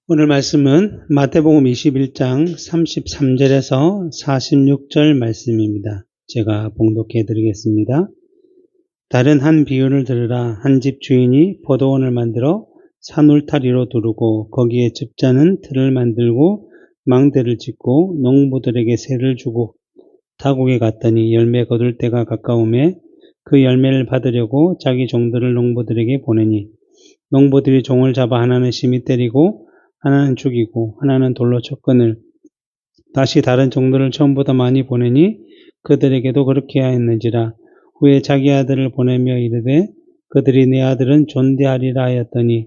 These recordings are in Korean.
오늘 말씀은 마태복음 21장 33절에서 46절 말씀입니다. 제가 봉독해 드리겠습니다. 다른 한 비유를 들으라. 한 집 주인이 포도원을 만들어 산 울타리로 두르고 거기에 즙자는 틀을 만들고 망대를 짓고 농부들에게 세를 주고 타국에 갔더니 열매 거둘 때가 가까우매 그 열매를 받으려고 자기 종들을 농부들에게 보내니 농부들이 종을 잡아 하나는 심히 때리고 하나는 죽이고 하나는 돌로 쳤거늘 다시 다른 종들을 처음보다 많이 보내니 그들에게도 그렇게 하였는지라. 후에 자기 아들을 보내며 이르되 그들이 내 아들은 존대하리라 하였더니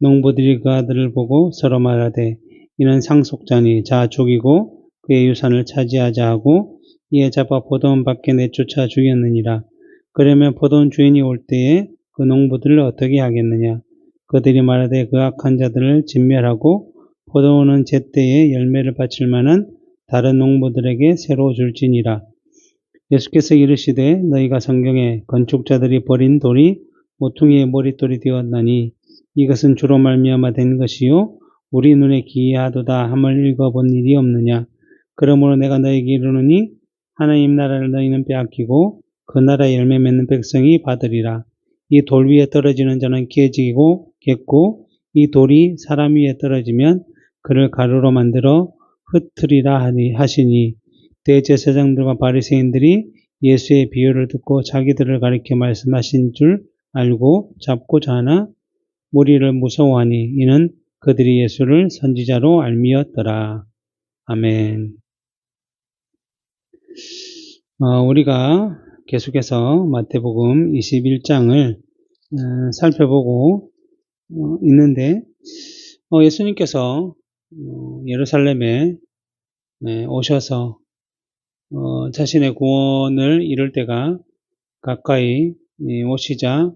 농부들이 그 아들을 보고 서로 말하되 이는 상속자니 자 죽이고 그의 유산을 차지하자 하고 이에 잡아 포도원 밖에 내쫓아 죽였느니라. 그러면 포도원 주인이 올 때에 그 농부들을 어떻게 하겠느냐. 그들이 말하되 그 악한 자들을 진멸하고 포도원은 제때에 열매를 바칠 만한 다른 농부들에게 새로 줄지니라. 예수께서 이르시되 너희가 성경에 건축자들이 버린 돌이 모퉁이의 머릿돌이 되었나니 이것은 주로 말미암아 된 것이요 우리 눈에 기이하도다 함을 읽어본 일이 없느냐. 그러므로 내가 너희에게 이르노니 하나님 나라를 너희는 빼앗기고 그 나라 열매 맺는 백성이 받으리라. 이 돌 위에 떨어지는 자는 깨지고 겠고 이 돌이 사람 위에 떨어지면 그를 가루로 만들어 흩으리라 하시니 대제사장들과 바리새인들이 예수의 비유를 듣고 자기들을 가리켜 말씀하신 줄 알고 잡고자 하나 무리를 무서워하니 이는 그들이 예수를 선지자로 알미었더라. 아멘. 우리가 계속해서 마태복음 21장을 살펴보고 있는데 예수님께서 예루살렘에 오셔서 자신의 구원을 이룰 때가 가까이 오시자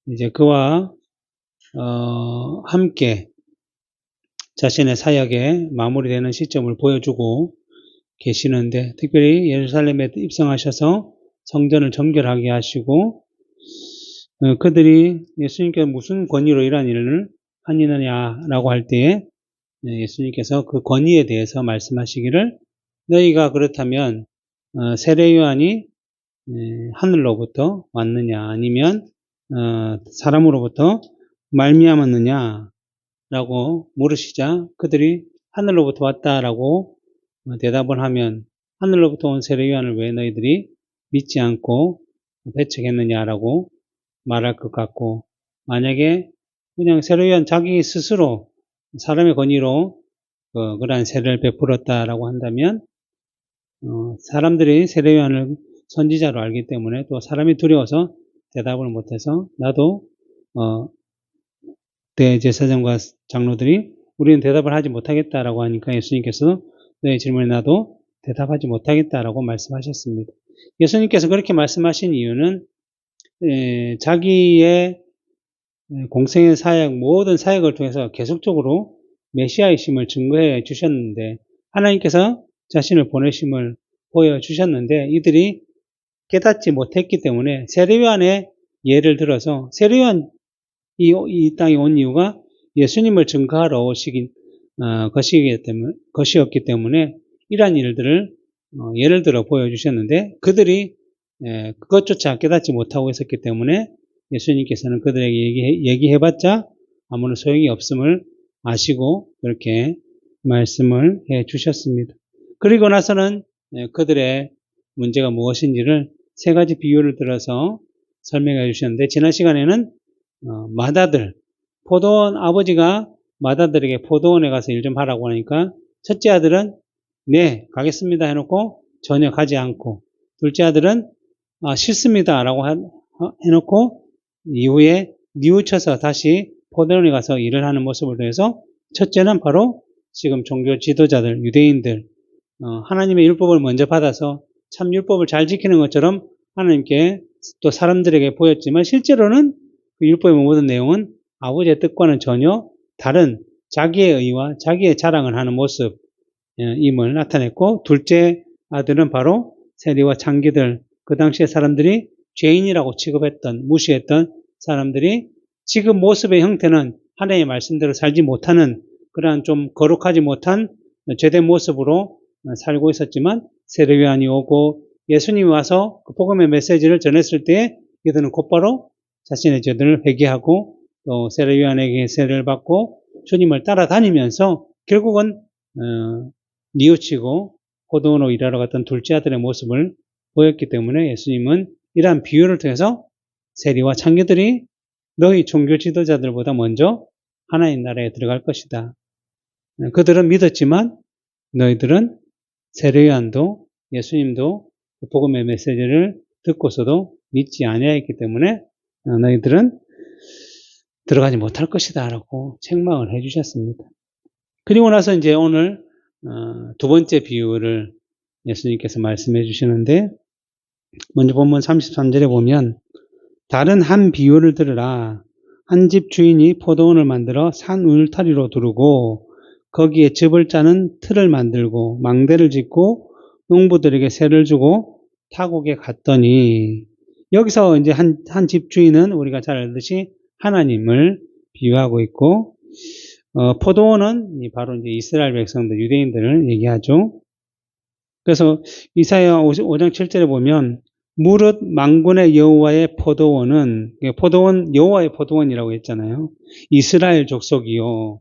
이제 그와 함께 자신의 사역의 마무리되는 시점을 보여주고 계시는데 특별히 예루살렘에 입성하셔서 성전을 정결하게 하시고 그들이 예수님께서 무슨 권위로 이러한 일을 하느냐라고 할 때에 예수님께서 그 권위에 대해서 말씀하시기를 너희가 그렇다면 세례요한이 하늘로부터 왔느냐 아니면 사람으로부터 말미암았느냐라고 물으시자 그들이 하늘로부터 왔다라고 대답을 하면 하늘로부터 온 세례요한을 왜 너희들이 믿지 않고 배척했느냐라고 말할 것 같고 만약에 그냥 세례요한 자기 스스로 사람의 권위로 그러한 세례를 베풀었다라고 한다면 사람들이 세례요한을 선지자로 알기 때문에 또 사람이 두려워서 대답을 못해서 나도 대제사장과 장로들이 우리는 대답을 하지 못하겠다라고 하니까 예수님께서 너의 질문에 나도 대답하지 못하겠다라고 말씀하셨습니다. 예수님께서 그렇게 말씀하신 이유는 자기의 공생의 사역, 모든 사역을 통해서 계속적으로 메시아이심을 증거해 주셨는데 하나님께서 자신을 보내심을 보여주셨는데 이들이 깨닫지 못했기 때문에 세례요한의 예를 들어서 세례요한 이 땅에 온 이유가 예수님을 증거하러 오시긴 것이었기 때문에 이러한 일들을 예를 들어 보여주셨는데 그들이 그것조차 깨닫지 못하고 있었기 때문에 예수님께서는 그들에게 얘기해봤자 아무런 소용이 없음을 아시고 그렇게 말씀을 해 주셨습니다. 그리고 나서는 그들의 문제가 무엇인지를 세 가지 비유를 들어서 설명해 주셨는데 지난 시간에는 맏아들, 포도원 아버지가 맏아들에게 포도원에 가서 일 좀 하라고 하니까 첫째 아들은 네 가겠습니다 해놓고 전혀 가지 않고 둘째 아들은 싫습니다 라고 해놓고 이후에 뉘우쳐서 다시 포도원에 가서 일을 하는 모습을 통해서 첫째는 바로 지금 종교 지도자들, 유대인들 하나님의 율법을 먼저 받아서 참 율법을 잘 지키는 것처럼 하나님께 또 사람들에게 보였지만 실제로는 그 율법의 모든 내용은 아버지의 뜻과는 전혀 다른 자기의 의와 자기의 자랑을 하는 모습임을 나타냈고 둘째 아들은 바로 세리와 창기들 그 당시에 사람들이 죄인이라고 취급했던 무시했던 사람들이 지금 모습의 형태는 하나님의 말씀대로 살지 못하는 그러한 좀 거룩하지 못한 죄된 모습으로 살고 있었지만 세례요한이 오고 예수님이 와서 그 복음의 메시지를 전했을 때 이들은 곧바로 자신의 죄들을 회개하고 또 세례요한에게 세례를 받고 주님을 따라다니면서 결국은 뉘우치고 포도원으로 일하러 갔던 둘째 아들의 모습을 보였기 때문에 예수님은 이러한 비유를 통해서 세리와 창녀들이 너희 종교 지도자들보다 먼저 하나님 나라에 들어갈 것이다. 그들은 믿었지만 너희들은 세례요한도 예수님도 복음의 메시지를 듣고서도 믿지 아니하였기 때문에 너희들은 들어가지 못할 것이다 라고 책망을 해주셨습니다. 그리고 나서 이제 오늘 두 번째 비유를 예수님께서 말씀해 주시는데 먼저 본문 33절에 보면 다른 한 비유를 들으라. 한 집 주인이 포도원을 만들어 산 울타리로 두르고 거기에 즙을 짜는 틀을 만들고 망대를 짓고 농부들에게 세를 주고 타국에 갔더니 여기서 이제 한 집 주인은 우리가 잘 알듯이 하나님을 비유하고 있고 포도원은 바로 이제 이스라엘 백성들, 유대인들을 얘기하죠. 그래서 이사야 5장 7절에 보면 무릇 만군의 여호와의 포도원은 포도원 여호와의 포도원이라고 했잖아요. 이스라엘 족속이요.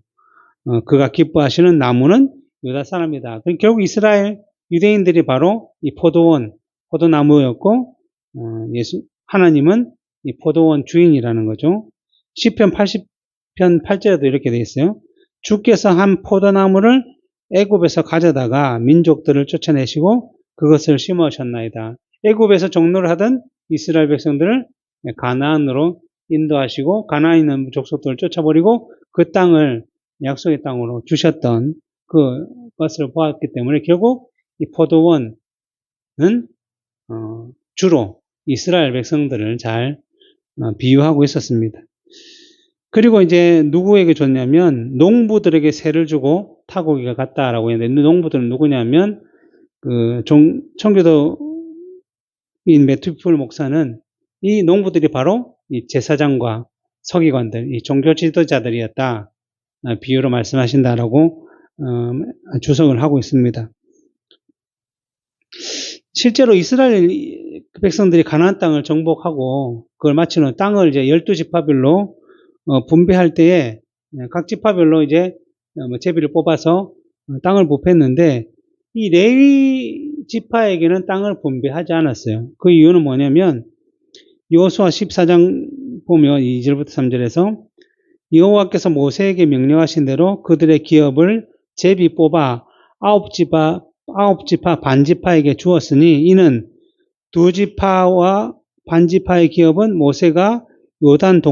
그가 기뻐하시는 나무는 유다 사람이다. 결국 이스라엘 유대인들이 바로 이 포도원, 포도나무였고 하나님은 이 포도원 주인이라는 거죠. 시편 80편 8절에도 이렇게 되어 있어요. 주께서 한 포도나무를 애굽에서 가져다가 민족들을 쫓아내시고 그것을 심으셨나이다. 애굽에서 종노를 하던 이스라엘 백성들을 가나안으로 인도하시고 가나안에 있는 족속들을 쫓아버리고 그 땅을 약속의 땅으로 주셨던 그것을 보았기 때문에 결국 이 포도원은 주로 이스라엘 백성들을 잘 비유하고 있었습니다. 그리고 이제 누구에게 줬냐면 농부들에게 세를 주고 타국에 갔다라고 했는데 농부들은 누구냐면 청교도인 매튜풀 목사는 이 농부들이 바로 이 제사장과 서기관들, 이 종교 지도자들이었다. 비유로 말씀하신다라고 주석을 하고 있습니다. 실제로 이스라엘 백성들이 가나안 땅을 정복하고 그걸 마친 후 땅을 이제 12지파별로 분배할 때에 각 지파별로 이제 제비를 뽑아서 땅을 부패했는데 이 레위 지파에게는 땅을 분배하지 않았어요. 그 이유는 뭐냐면 여호수아 14장 보면 2절부터 3절에서 여호와께서 모세에게 명령하신 대로 그들의 기업을 제비 뽑아 9지파 반지파에게 주었으니 이는 2지파와 반지파의 기업은 모세가 요단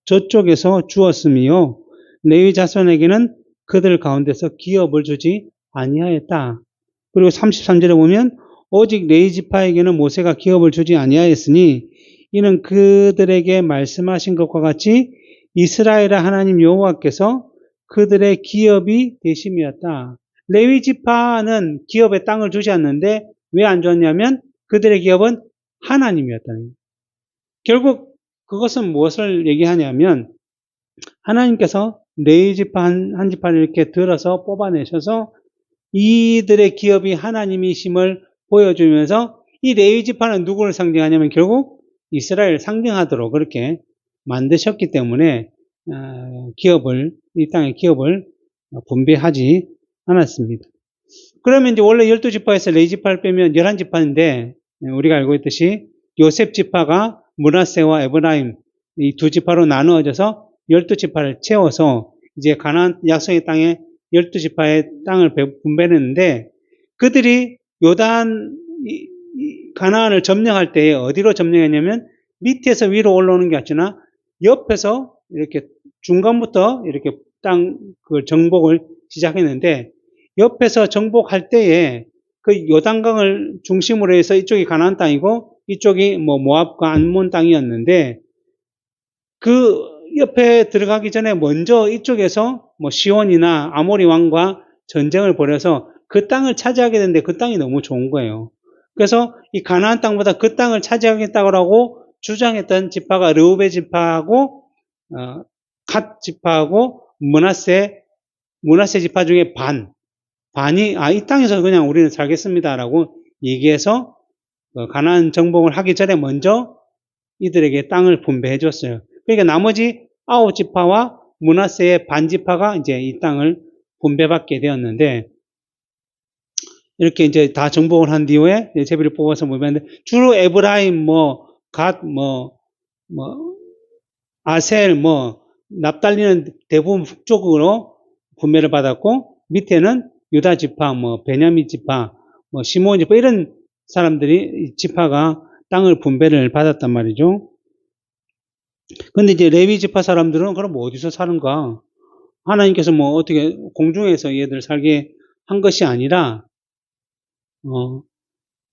저쪽에서 주었으며 레위 자손에게는 그들 가운데서 기업을 주지 아니하였다. 그리고 33절에 보면 오직 레위 지파에게는 모세가 기업을 주지 아니하였으니 이는 그들에게 말씀하신 것과 같이 이스라엘의 하나님 여호와께서 그들의 기업이 되심이었다. 레위 지파는 기업에 땅을 주지 않는데 왜 안 줬냐면 그들의 기업은 하나님이었다는 거예요. 결국 그것은 무엇을 얘기하냐면 하나님께서 레위 지파 한 지파를 이렇게 들어서 뽑아내셔서 이들의 기업이 하나님이심을 보여주면서 이 레위 지파는 누구를 상징하냐면 결국 이스라엘을 상징하도록 그렇게 만드셨기 때문에 이 땅의 기업을 분배하지 않았습니다. 그러면 이제 원래 12지파에서 레위 지파를 빼면 11지파인데 우리가 알고 있듯이 요셉 지파가 므낫세와 에브라임 이 두 지파로 나누어져서 12지파를 채워서 이제 가나안 약속의 땅에 12지파의 땅을 분배했는데 그들이 가나안을 점령할 때 어디로 점령했냐면 밑에서 위로 올라오는 게 아니라 옆에서 이렇게 중간부터 이렇게 땅 그 정복을 시작했는데 옆에서 정복할 때에 그 요단강을 중심으로 해서 이쪽이 가나안 땅이고 이쪽이 모압과 암몬 땅이었는데 그 옆에 들어가기 전에 먼저 이쪽에서 시온이나 아모리 왕과 전쟁을 벌여서 그 땅을 차지하게 됐는데 그 땅이 너무 좋은 거예요. 그래서 이 가나안 땅보다 그 땅을 차지하겠다고 주장했던 지파가 르우벤 지파하고 갓 지파하고 므낫세 므낫세 지파 중에 반이 이 땅에서 그냥 우리는 살겠습니다라고 얘기해서 가나안 정복을 하기 전에 먼저 이들에게 땅을 분배해 줬어요. 그러니까 나머지 9지파와 므낫세의 반지파가 이제 이 땅을 분배받게 되었는데, 이렇게 이제 다 정복을 한 뒤에 제비를 뽑아서 보면 주로 에브라임, 갓, 아셀, 납달리는 대부분 북쪽으로 분배를 받았고, 밑에는 유다 지파, 베냐민 지파, 시몬 지파 이런 사람들이 지파가 땅을 분배를 받았단 말이죠. 근데 이제 레위 지파 사람들은 그럼 어디서 사는가? 하나님께서 어떻게 공중에서 얘들 살게 한 것이 아니라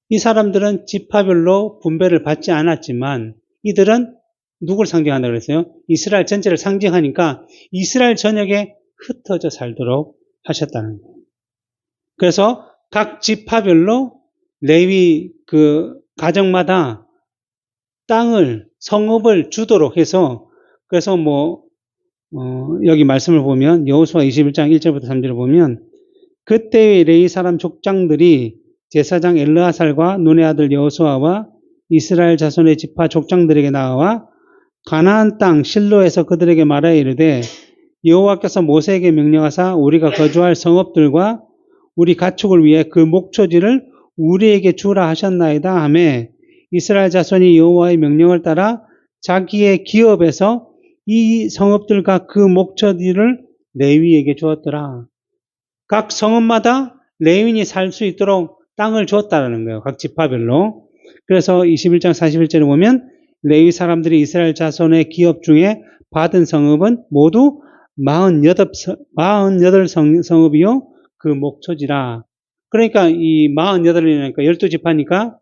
이 사람들은 지파별로 분배를 받지 않았지만 이들은 누굴 상징한다고 그랬어요? 이스라엘 전체를 상징하니까 이스라엘 전역에 흩어져 살도록 하셨다는 거예요. 그래서 각 지파별로 레위 그 가정마다 땅을, 성읍을 주도록 해서, 그래서 여기 말씀을 보면 여호수아 21장 1절부터 3절을 보면, 그때의 레위 사람 족장들이 제사장 엘르아살과 눈의 아들 여호수아와 이스라엘 자손의 지파 족장들에게 나와 가나안 땅 실로에서 그들에게 말하여 이르되, 여호와께서 모세에게 명령하사 우리가 거주할 성읍들과 우리 가축을 위해 그 목초지를 우리에게 주라 하셨나이다 하며, 이스라엘 자손이 여호와의 명령을 따라 자기의 기업에서 이 성읍들과 그 목초지를 레위에게 주었더라. 각 성읍마다 레위인이 살 수 있도록 땅을 주었다는 거예요. 각 지파별로. 그래서 21장 41절에 보면 레위 사람들이 이스라엘 자손의 기업 중에 받은 성읍은 모두 48 성읍이요 그 목초지라. 그러니까 이 48이니까 12지파니까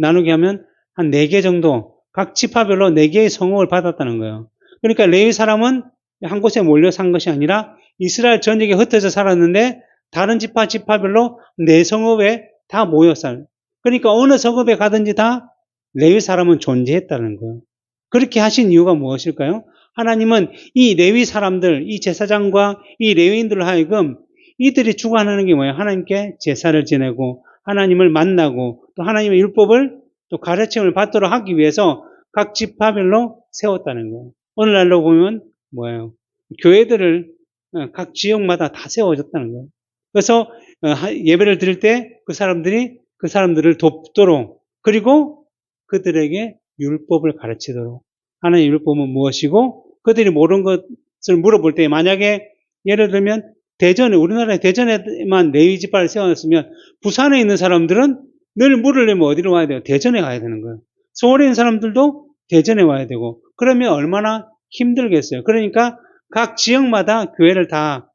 나누게 하면 한 4개 정도, 각 지파별로 4개의 성읍을 받았다는 거예요. 그러니까 레위 사람은 한 곳에 몰려 산 것이 아니라 이스라엘 전역에 흩어져 살았는데 다른 지파별로 4성읍에 다 모여 살. 그러니까 어느 성읍에 가든지 다 레위 사람은 존재했다는 거예요. 그렇게 하신 이유가 무엇일까요? 하나님은 이 레위 사람들, 이 제사장과 이 레위인들을 하여금 이들이 주관하는 게 뭐예요? 하나님께 제사를 지내고 하나님을 만나고 또 하나님의 율법을 또 가르침을 받도록 하기 위해서 각 지파별로 세웠다는 거예요. 오늘날로 보면 뭐예요? 교회들을 각 지역마다 다 세워졌다는 거예요. 그래서 예배를 드릴 때 그 사람들을 돕도록, 그리고 그들에게 율법을 가르치도록, 하나님의 율법은 무엇이고 그들이 모르는 것을 물어볼 때, 만약에 예를 들면 우리나라의 대전에만 레위 지파를 세워놨으면 부산에 있는 사람들은 늘 물으려면 어디로 와야 돼요? 대전에 가야 되는 거예요. 서울에 있는 사람들도 대전에 와야 되고, 그러면 얼마나 힘들겠어요. 그러니까 각 지역마다 교회를 다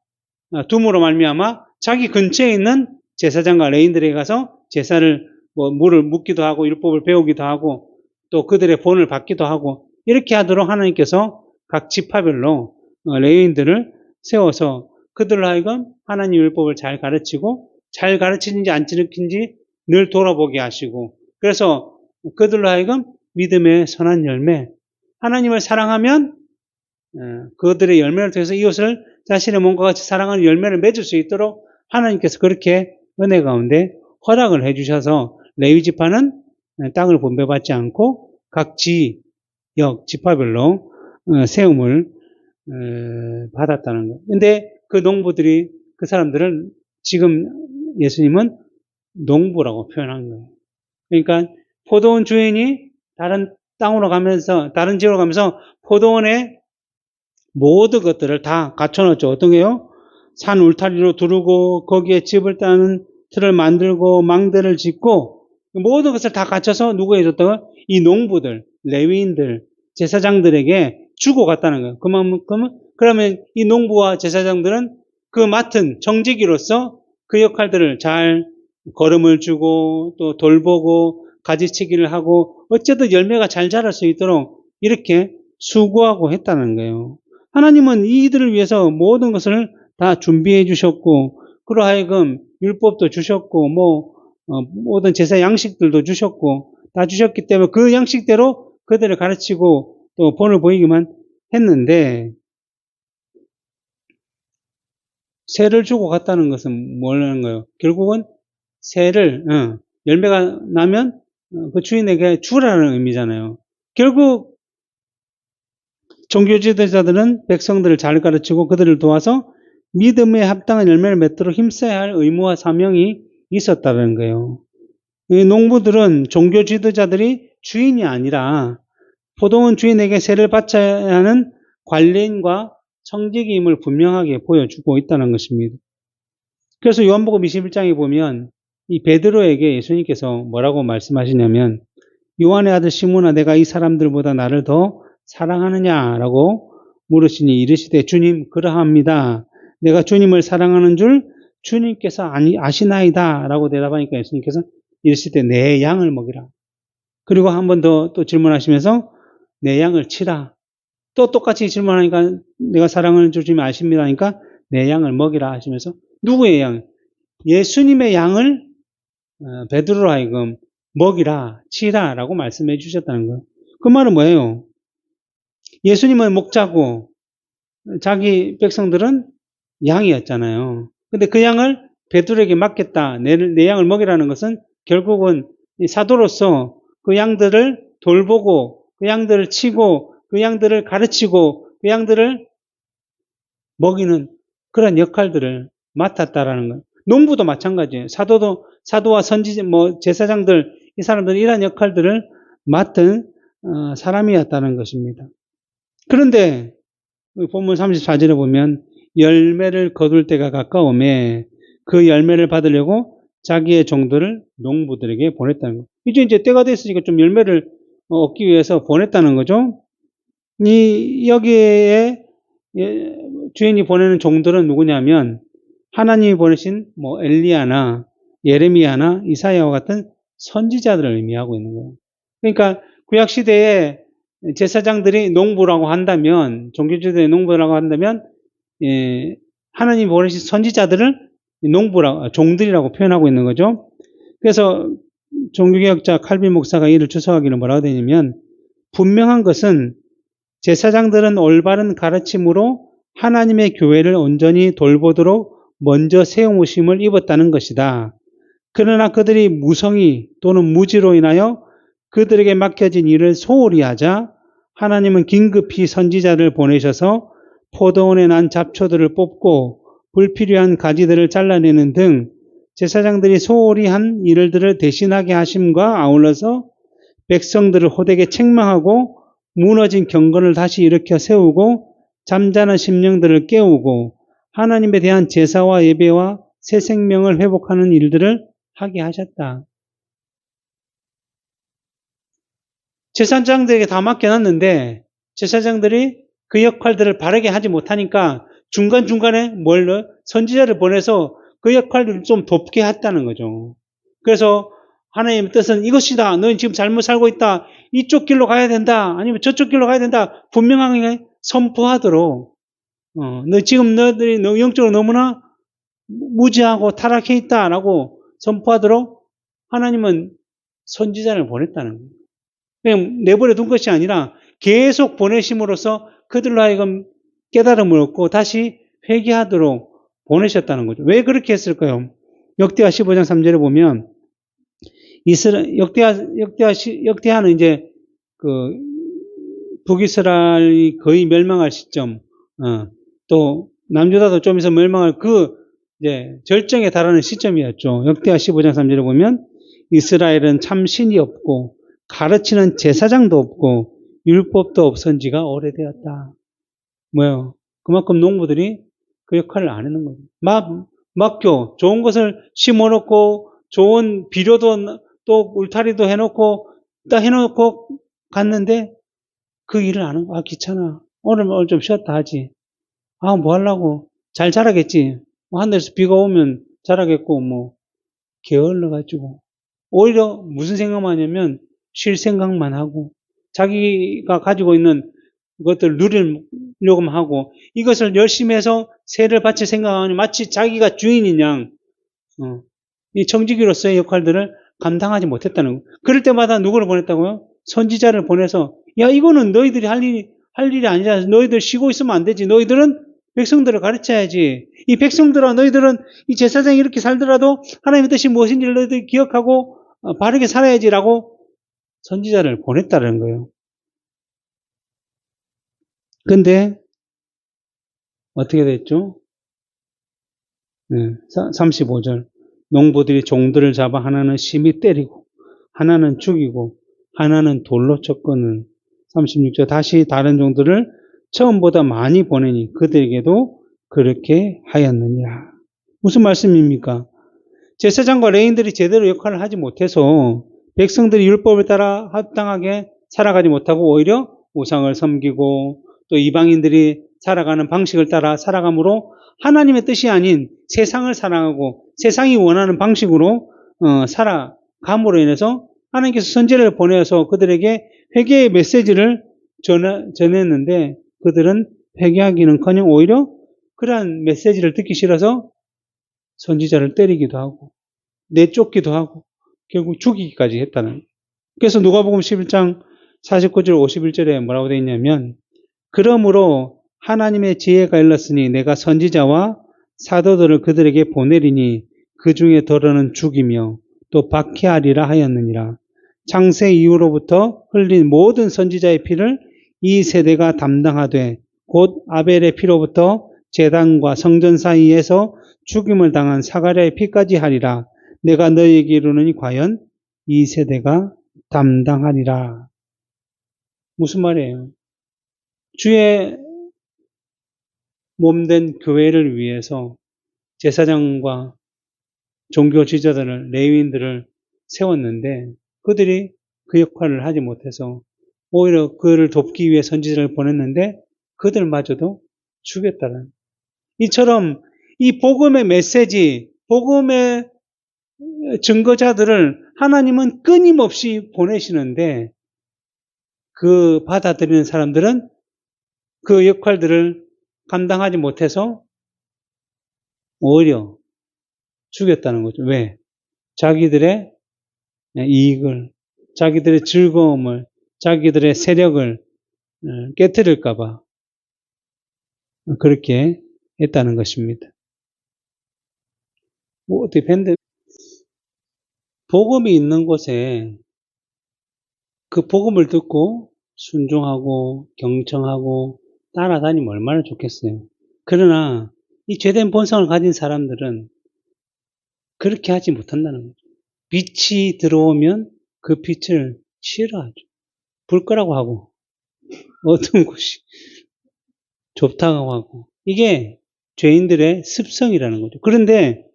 둠으로 말미암아 자기 근처에 있는 제사장과 레위인들에게 가서 제사를 물을 묻기도 하고 율법을 배우기도 하고 또 그들의 본을 받기도 하고, 이렇게 하도록 하나님께서 각 지파별로 레위인들을 세워서 그들로 하여금 하나님 율법을 잘 가르치고, 잘 가르치는지 안 가르치는지 늘 돌아보게 하시고, 그래서 그들로 하여금 믿음의 선한 열매, 하나님을 사랑하면 그들의 열매를 통해서 이웃을 자신의 몸과 같이 사랑하는 열매를 맺을 수 있도록 하나님께서 그렇게 은혜 가운데 허락을 해주셔서 레위 지파는 땅을 분배받지 않고 각 지역 지파별로 세움을 받았다는 거예요. 근데 그 농부들이, 그 사람들을 지금 예수님은 농부라고 표현한 거예요. 그러니까 포도원 주인이 다른 땅으로 가면서, 다른 지역으로 가면서 포도원에 모든 것들을 다 갖춰놓죠. 어떤 게요? 산 울타리로 두르고 거기에 집을 따는 틀을 만들고 망대를 짓고 모든 것을 다 갖춰서 누구에게 줬다고? 이 농부들, 레위인들, 제사장들에게 주고 갔다는 거예요. 그러면 이 농부와 제사장들은 그 맡은 정직이로서 그 역할들을 잘 거름을 주고 또 돌보고 가지치기를 하고 어쨌든 열매가 잘 자랄 수 있도록 이렇게 수고하고 했다는 거예요. 하나님은 이들을 위해서 모든 것을 다 준비해 주셨고, 그러하여금 율법도 주셨고, 모든 제사 양식들도 주셨고, 다 주셨기 때문에 그 양식대로 그들을 가르치고 또 본을 보이기만 했는데, 세를 주고 갔다는 것은 뭐라는 거예요? 결국은 세를, 열매가 나면 그 주인에게 주라는 의미잖아요. 결국 종교 지도자들은 백성들을 잘 가르치고 그들을 도와서 믿음에 합당한 열매를 맺도록 힘써야 할 의무와 사명이 있었다는 거예요. 이 농부들은 종교 지도자들이 주인이 아니라 포도원 주인에게 세를 바쳐야 하는 관리인과 청지기임을 분명하게 보여주고 있다는 것입니다. 그래서 요한복음 21장에 보면 이 베드로에게 예수님께서 뭐라고 말씀하시냐면 요한의 아들 시몬아 내가 이 사람들보다 나를 더 사랑하느냐라고 물으시니 이르시되 주님 그러합니다. 내가 주님을 사랑하는 줄 주님께서 아시나이다 라고 대답하니까 예수님께서 이르시되 내 양을 먹이라. 그리고 한 번 더 또 질문하시면서 내 양을 치라. 또 똑같이 질문하니까 내가 사랑하는 줄 주님 아십니다 하니까 내 양을 먹이라 하시면서 누구의 양? 예수님의 양을 베드로로 하여금 먹이라, 치라 라고 말씀해 주셨다는 거예요. 그 말은 뭐예요? 예수님은 목자고 자기 백성들은 양이었잖아요. 근데 그 양을 베드로에게 맡겼다. 내 양을 먹이라는 것은 결국은 사도로서 그 양들을 돌보고 그 양들을 치고 그 양들을 가르치고 그 양들을 먹이는 그런 역할들을 맡았다라는 거예요. 농부도 마찬가지예요. 사도와 선지, 제사장들, 이 사람들은 이러한 역할들을 맡은 사람이었다는 것입니다. 그런데 본문 34절에 보면 열매를 거둘 때가 가까움에 그 열매를 받으려고 자기의 종들을 농부들에게 보냈다는 거예요. 이제 때가 됐으니까 좀 열매를 얻기 위해서 보냈다는 거죠. 여기에 주인이 보내는 종들은 누구냐면 하나님이 보내신 엘리야나 예레미야나 이사야와 같은 선지자들을 의미하고 있는 거예요. 그러니까 구약 시대에 제사장들이 농부라고 한다면 종교지도의 농부라고 한다면 하나님이 보내신 선지자들을 종들이라고 표현하고 있는 거죠. 그래서 종교개혁자 칼빈 목사가 이를 주석하기를 뭐라고 되냐면 분명한 것은 제사장들은 올바른 가르침으로 하나님의 교회를 온전히 돌보도록 먼저 세우심을 입었다는 것이다. 그러나 그들이 무성의 또는 무지로 인하여 그들에게 맡겨진 일을 소홀히 하자 하나님은 긴급히 선지자를 보내셔서 포도원에 난 잡초들을 뽑고 불필요한 가지들을 잘라내는 등 제사장들이 소홀히 한 일들을 대신하게 하심과 아울러서 백성들을 호되게 책망하고 무너진 경건을 다시 일으켜 세우고 잠자는 심령들을 깨우고 하나님에 대한 제사와 예배와 새 생명을 회복하는 일들을 하게 하셨다. 제사장들에게 다 맡겨놨는데 제사장들이 그 역할들을 바르게 하지 못하니까 중간중간에 선지자를 보내서 그 역할을 좀 돕게 했다는 거죠. 그래서 하나님의 뜻은 이것이다. 너는 지금 잘못 살고 있다. 이쪽 길로 가야 된다. 아니면 저쪽 길로 가야 된다. 분명하게 선포하도록 너희들이 영적으로 너무나 무지하고 타락해 있다라고 선포하도록 하나님은 선지자를 보냈다는 거예요. 그냥 내버려 둔 것이 아니라 계속 보내심으로써 그들로 하여금 깨달음을 얻고 다시 회개하도록 보내셨다는 거죠. 왜 그렇게 했을까요? 역대하 15장 3절에 보면 역대하는 이제 북이스라엘이 거의 멸망할 시점, 또 남유다도 좀 있어 멸망할 이제 절정에 달하는 시점이었죠. 역대하 15장 3절에 보면 이스라엘은 참 신이 없고 가르치는 제사장도 없고 율법도 없은 지가 오래되었다. 뭐요? 그만큼 농부들이 그 역할을 안 하는 거예요. 맡겨 좋은 것을 심어놓고 좋은 비료도 또 울타리도 해놓고 딱 해놓고 갔는데 그 일을 안 하고 귀찮아. 오늘 좀 쉬었다 하지. 뭐 하려고. 잘 자라겠지. 하늘에서 비가 오면 자라겠고 게을러가지고 오히려 무슨 생각만 하냐면 쉴 생각만 하고 자기가 가지고 있는 것들을 누리려고 하고 이것을 열심히 해서 세를 바칠 생각하니 마치 자기가 주인인 양 이 청지기로서의 역할들을 감당하지 못했다는 거예요. 그럴 때마다 누구를 보냈다고요? 선지자를 보내서 야 이거는 너희들이 할 일이 아니라 너희들 쉬고 있으면 안 되지. 너희들은 백성들을 가르쳐야지. 이 백성들아, 너희들은 이 제사장이 이렇게 살더라도 하나님의 뜻이 무엇인지를 너희들이 기억하고 바르게 살아야지라고 선지자를 보냈다는 거예요. 근데 어떻게 됐죠? 35절. 농부들이 종들을 잡아 하나는 심히 때리고 하나는 죽이고 하나는 돌로 쳤거늘. 36절. 다시 다른 종들을 처음보다 많이 보내니 그들에게도 그렇게 하였느니라. 무슨 말씀입니까? 제사장과 레인들이 제대로 역할을 하지 못해서 백성들이 율법을 따라 합당하게 살아가지 못하고 오히려 우상을 섬기고 또 이방인들이 살아가는 방식을 따라 살아감으로 하나님의 뜻이 아닌 세상을 사랑하고 세상이 원하는 방식으로 살아감으로 인해서 하나님께서 선지자를 보내서 그들에게 회개의 메시지를 전했는데 그들은 회개하기는커녕 오히려 그러한 메시지를 듣기 싫어서 선지자를 때리기도 하고 내쫓기도 하고 결국 죽이기까지 했다는. 그래서 누가복음 11장 49절 51절에 뭐라고 되어 있냐면 그러므로 하나님의 지혜가 일렀으니 내가 선지자와 사도들을 그들에게 보내리니 그 중에 더러는 죽이며 또 박해하리라 하였느니라. 창세 이후로부터 흘린 모든 선지자의 피를 이 세대가 담당하되 곧 아벨의 피로부터 제단과 성전 사이에서 죽임을 당한 사가랴의 피까지 하리라. 내가 너희에게 이르노니 과연 이 세대가 담당하리라. 무슨 말이에요? 주의 몸된 교회를 위해서 제사장과 종교 지도자들을 레위인들을 세웠는데 그들이 그 역할을 하지 못해서 오히려 그를 돕기 위해 선지자를 보냈는데 그들마저도 죽였다는. 이처럼 이 복음의 메시지, 복음의 증거자들을 하나님은 끊임없이 보내시는데 그 받아들이는 사람들은 그 역할들을 감당하지 못해서 오히려 죽였다는 거죠. 왜? 자기들의 이익을, 자기들의 즐거움을, 자기들의 세력을 깨뜨릴까봐 그렇게 했다는 것입니다. 어떻게 밴드 복음이 있는 곳에 그 복음을 듣고 순종하고 경청하고 따라다니면 얼마나 좋겠어요. 그러나 이 죄된 본성을 가진 사람들은 그렇게 하지 못한다는 거죠. 빛이 들어오면 그 빛을 싫어하죠. 불 끄라고 하고 어두운 곳이 좋다고 하고 이게 죄인들의 습성이라는 거죠. 그런데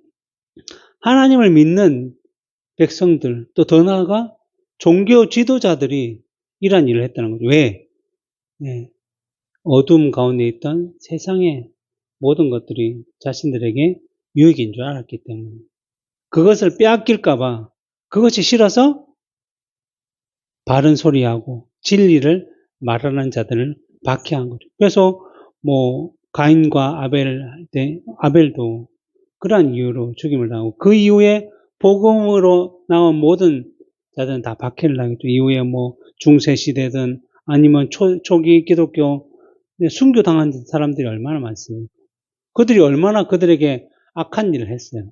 하나님을 믿는 백성들 또 더 나아가 종교 지도자들이 이러한 일을 했다는 거죠. 왜? 네. 어둠 가운데 있던 세상의 모든 것들이 자신들에게 유익인 줄 알았기 때문에 그것을 빼앗길까봐 그것이 싫어서 바른 소리하고 진리를 말하는 자들을 박해한 거죠. 그래서 뭐 가인과 아벨도 그러한 이유로 죽임을 당하고 그 이후에 복음으로 나온 모든 자들은 다 박해를 당했죠. 이후에 뭐 중세 시대든 아니면 초기 기독교 순교당한 사람들이 얼마나 많습니까? 그들이 얼마나 그들에게 악한 일을 했어요.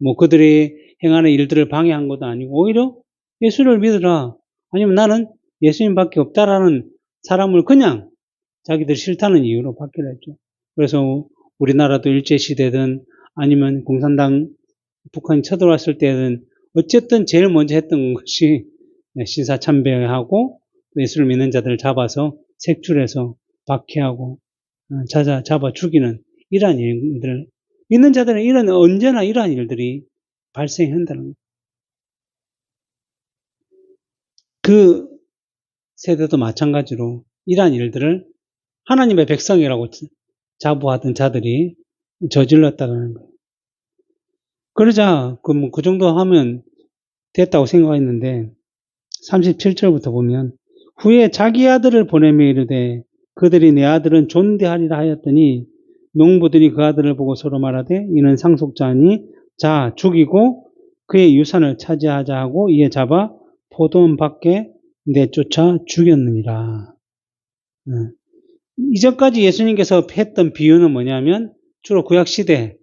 뭐 그들이 행하는 일들을 방해한 것도 아니고 오히려 예수를 믿으라. 아니면 나는 예수님밖에 없다라는 사람을 그냥 자기들 싫다는 이유로 박해를 했죠. 그래서 우리나라도 일제시대든 아니면 공산당 북한이 쳐들어왔을 때든 어쨌든 제일 먼저 했던 것이 신사참배하고 예수를 믿는 자들을 잡아서 색출해서 박해하고 잡아 죽이는 이러한 일들, 믿는 자들은 언제나 이러한 일들이 발생한다는 거예요. 그 세대도 마찬가지로 이러한 일들을 하나님의 백성이라고 자부하던 자들이 저질렀다는 거예요. 그러자 그 정도 하면 됐다고 생각했는데 37절부터 보면 후에 자기 아들을 보내며 이르되 그들이 내 아들은 존대하리라 하였더니 농부들이 그 아들을 보고 서로 말하되 이는 상속자니 자 죽이고 그의 유산을 차지하자 하고 이에 잡아 포도원 밖에 내쫓아 죽였느니라. 이전까지 예수님께서 했던 비유는 뭐냐면 주로 구약시대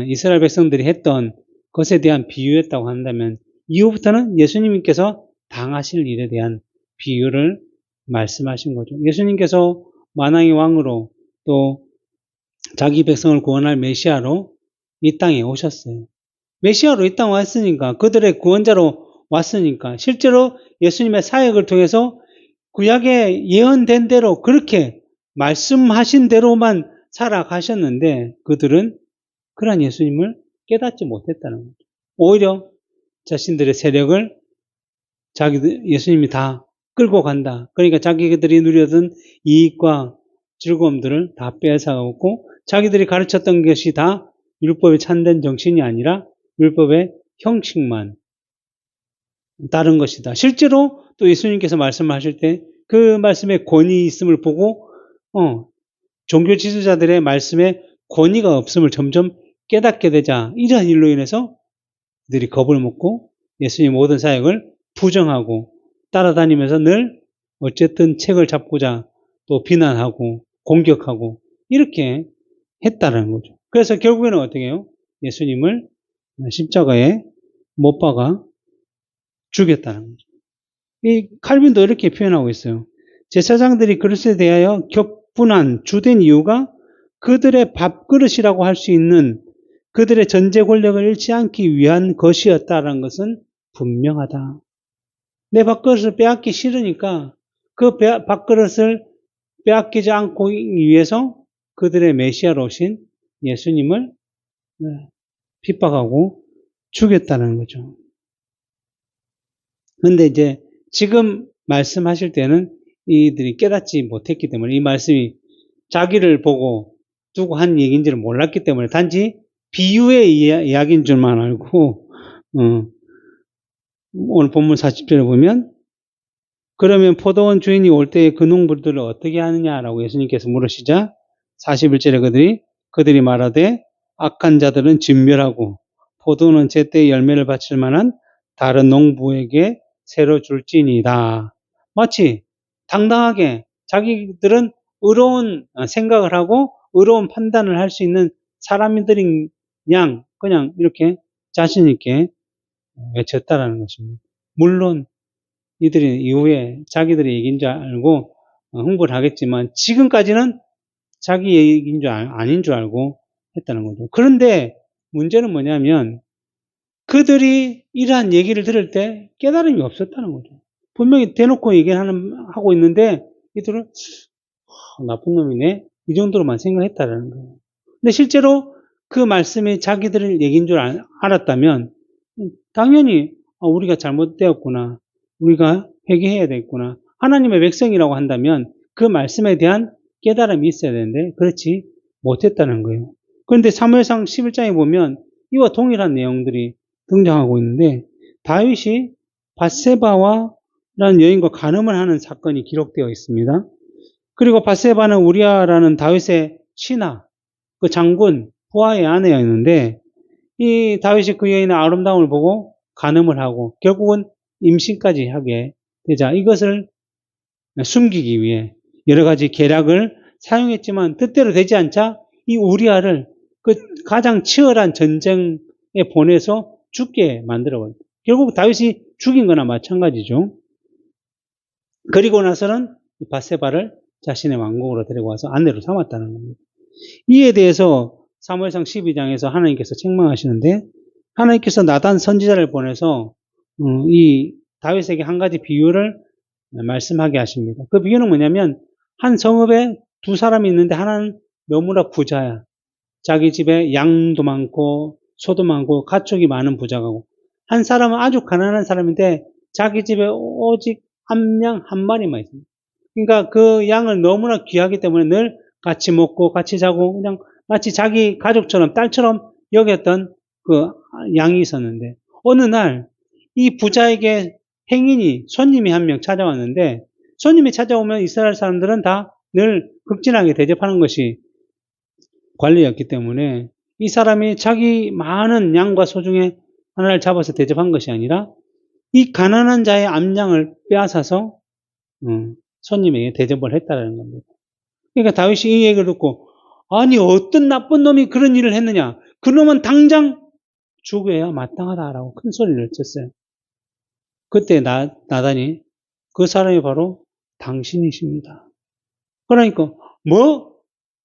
이스라엘 백성들이 했던 것에 대한 비유였다고 한다면 이후부터는 예수님께서 당하실 일에 대한 비유를 말씀하신 거죠. 예수님께서 만왕의 왕으로 또 자기 백성을 구원할 메시아로 이 땅에 오셨어요. 메시아로 이 땅에 왔으니까, 그들의 구원자로 왔으니까 실제로 예수님의 사역을 통해서 구약에 예언된 대로 그렇게 말씀하신 대로만 살아가셨는데 그들은 그러한 예수님을 깨닫지 못했다는 거죠. 오히려 자신들의 세력을 예수님이 다 끌고 간다. 그러니까 자기들이 누려던 이익과 즐거움들을 다 빼앗아가고 자기들이 가르쳤던 것이 다 율법의 참된 정신이 아니라 율법의 형식만 따른 것이다. 실제로 또 예수님께서 말씀하실 때 그 말씀에 권위 있음을 보고 종교 지도자들의 말씀에 권위가 없음을 점점 깨닫게 되자 이러한 일로 인해서 그들이 겁을 먹고 예수님 모든 사역을 부정하고 따라다니면서 늘 어쨌든 책을 잡고자 또 비난하고 공격하고 이렇게 했다는 거죠. 그래서 결국에는 어떻게 해요? 예수님을 십자가에 못 박아 죽였다는 거죠. 이 칼빈도 이렇게 표현하고 있어요. 제사장들이 그릇에 대하여 격분한 주된 이유가 그들의 밥그릇이라고 할 수 있는 그들의 전제 권력을 잃지 않기 위한 것이었다는 것은 분명하다. 내 밥그릇을 빼앗기 싫으니까 그 밥그릇을 빼앗기지 않고 위해서 그들의 메시아로 오신 예수님을 핍박하고 죽였다는 거죠. 그런데 이제 지금 말씀하실 때는 이들이 깨닫지 못했기 때문에 이 말씀이 자기를 보고 두고 한 얘기인지를 몰랐기 때문에 단지 비유의 이야기인 줄만 알고 오늘 본문 40절에 보면 그러면 포도원 주인이 올 때에 그 농부들을 어떻게 하느냐라고 예수님께서 물으시자 41절에 그들이 말하되 악한 자들은 진멸하고 포도는 제때 열매를 바칠 만한 다른 농부에게 새로 줄지니이다. 마치 당당하게 자기들은 의로운 생각을 하고 의로운 판단을 할 수 있는 사람들인 양 그냥 이렇게 자신 있게 외쳤다라는 것입니다. 물론 이들이 이후에 자기들의 얘기인 줄 알고 홍보를 하겠지만 지금까지는 자기 얘기인 줄 아닌 줄 알고 했다는 거죠. 그런데 문제는 뭐냐면 그들이 이러한 얘기를 들을 때 깨달음이 없었다는 거죠. 분명히 대놓고 하고 있는데 이들은 나쁜 놈이네 이 정도로만 생각했다는 거예요. 근데 실제로 그 말씀이 자기들 얘기인 줄 알았다면 당연히 우리가 잘못되었구나, 우리가 회개해야 되겠구나, 하나님의 백성이라고 한다면 그 말씀에 대한 깨달음이 있어야 되는데 그렇지 못했다는 거예요. 그런데 사무엘상 11장에 보면 이와 동일한 내용들이 등장하고 있는데 다윗이 밧세바와라는 여인과 간음을 하는 사건이 기록되어 있습니다. 그리고 밧세바는 우리아라는 다윗의 신하, 그 장군 부하의 아내였는데 이 다윗이 그 여인의 아름다움을 보고 간음을 하고 결국은 임신까지 하게 되자 이것을 숨기기 위해 여러 가지 계략을 사용했지만 뜻대로 되지 않자 이 우리아를 그 가장 치열한 전쟁에 보내서 죽게 만들어버렸다. 결국 다윗이 죽인 거나 마찬가지죠. 그리고 나서는 밧세바를 자신의 왕궁으로 데리고 와서 아내로 삼았다는 겁니다. 이에 대해서 사무엘상 12장에서 하나님께서 책망하시는데 하나님께서 나단 선지자를 보내서 이 다윗에게 한 가지 비유를 말씀하게 하십니다. 그 비유는 뭐냐면 한 성읍에 두 사람이 있는데 하나는 너무나 부자야. 자기 집에 양도 많고 소도 많고 가축이 많은 부자가고 한 사람은 아주 가난한 사람인데 자기 집에 오직 한 양 한 마리만 있습니다. 그러니까 그 양을 너무나 귀하기 때문에 늘 같이 먹고 같이 자고 그냥 마치 자기 가족처럼 딸처럼 여겼던 그 양이 있었는데 어느 날 이 부자에게 손님이 한 명 찾아왔는데 손님이 찾아오면 이스라엘 사람들은 다 늘 극진하게 대접하는 것이 관리였기 때문에 이 사람이 자기 많은 양과 소 중에 하나를 잡아서 대접한 것이 아니라 이 가난한 자의 암양을 빼앗아서 손님에게 대접을 했다는 겁니다. 그러니까 다윗이 이 얘기를 듣고 아니 어떤 나쁜 놈이 그런 일을 했느냐. 그 놈은 당장 죽어야 마땅하다라고 큰 소리를 쳤어요. 그때 나단이 그 사람이 바로 당신이십니다. 그러니까 뭐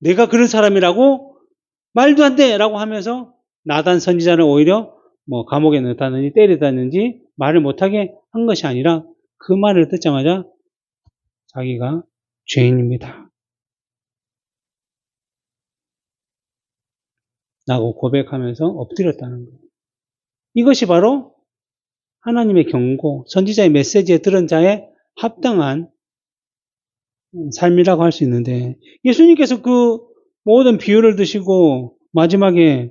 내가 그런 사람이라고 말도 안 돼라고 하면서 나단 선지자를 오히려 뭐 감옥에 넣다든지 때리다든지 말을 못하게 한 것이 아니라 그 말을 듣자마자 자기가 죄인입니다 라고 고백하면서 엎드렸다는 거예요. 이것이 바로 하나님의 경고, 선지자의 메시지에 들은 자의 합당한 삶이라고 할 수 있는데, 예수님께서 그 모든 비유를 드시고 마지막에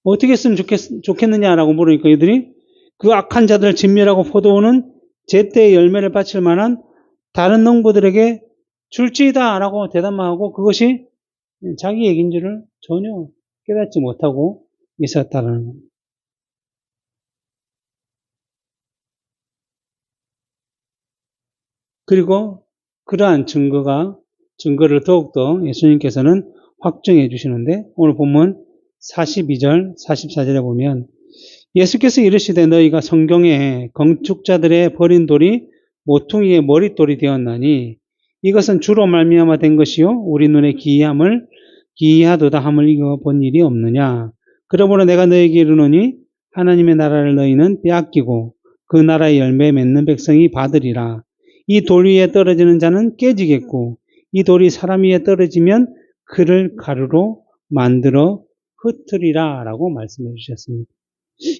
어떻게 했으면 좋겠느냐라고 물으니까 이들이 그 악한 자들을 진멸하고 포도원은 제때의 열매를 바칠 만한 다른 농부들에게 줄지이다라고 대답만 하고 그것이 자기 얘기인 줄을 전혀 깨닫지 못하고 있었다는 겁니다. 그리고 그러한 증거를 더욱더 예수님께서는 확정해 주시는데 오늘 본문 42절, 44절에 보면 예수께서 이르시되 너희가 성경에 건축자들의 버린 돌이 모퉁이의 머릿돌이 되었나니 이것은 주로 말미암아 된 것이요 우리 눈에 기이하도다 함을 읽어본 일이 없느냐. 그러므로 내가 너희에게 이르노니 하나님의 나라를 너희는 빼앗기고 그 나라의 열매 맺는 백성이 받으리라. 이 돌 위에 떨어지는 자는 깨지겠고 이 돌이 사람 위에 떨어지면 그를 가루로 만들어 흩으리라 라고 말씀해 주셨습니다.